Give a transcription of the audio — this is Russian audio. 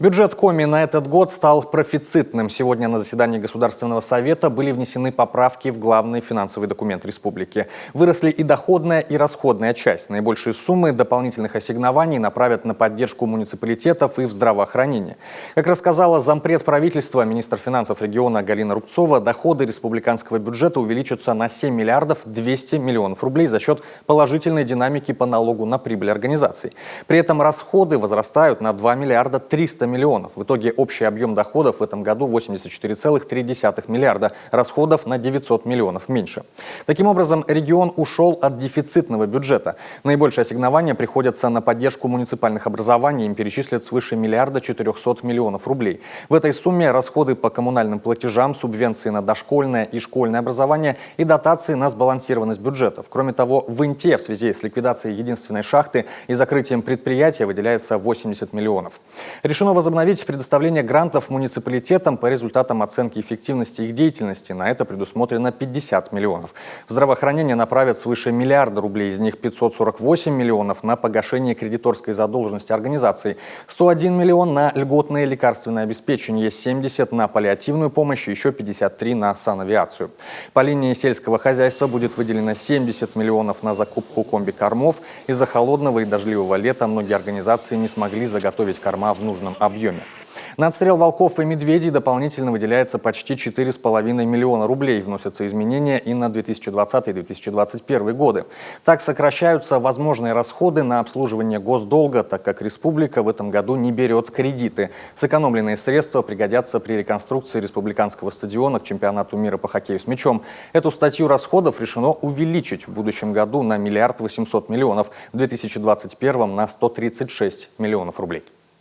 Бюджет Коми на этот год стал профицитным. Сегодня на заседании Государственного совета были внесены поправки в главный финансовый документ республики. Выросли и доходная, и расходная часть. Наибольшие суммы дополнительных ассигнований направят на поддержку муниципалитетов и в здравоохранение. Как рассказала зампред правительства, министр финансов региона Галина Рубцова, доходы республиканского бюджета увеличатся на 7 миллиардов 200 миллионов рублей за счет положительной динамики по налогу на прибыль организаций. При этом расходы возрастают на 2 миллиарда 300 миллионов. В итоге общий объем доходов в этом году 84,3 миллиарда, расходов на 900 миллионов меньше. Таким образом, регион ушел от дефицитного бюджета. Наибольшие ассигнования приходятся на поддержку муниципальных образований. Им перечислят свыше 1,4 миллиарда рублей. В этой сумме расходы по коммунальным платежам, субвенции на дошкольное и школьное образование и дотации на сбалансированность бюджетов. Кроме того, в Инте в связи с ликвидацией единственной шахты и закрытием предприятия выделяется 80 миллионов. Решено возобновить предоставление грантов муниципалитетам по результатам оценки эффективности их деятельности. На это предусмотрено 50 миллионов. В здравоохранение направят свыше миллиарда рублей, из них 548 миллионов на погашение кредиторской задолженности организаций, 101 миллион на льготное лекарственное обеспечение, 70 на паллиативную помощь и еще 53 на санавиацию. По линии сельского хозяйства будет выделено 70 миллионов на закупку комби-кормов. Из-за холодного и дождливого лета многие организации не смогли заготовить корма в нужном объеме. На отстрел волков и медведей дополнительно выделяется почти 4,5 миллиона рублей. Вносятся изменения и на 2020-2021 годы. Так сокращаются возможные расходы на обслуживание госдолга, так как республика в этом году не берет кредиты. Сэкономленные средства пригодятся при реконструкции республиканского стадиона к чемпионату мира по хоккею с мячом. Эту статью расходов решено увеличить в будущем году на 1 800 000 000, в 2021 на 136 миллионов рублей.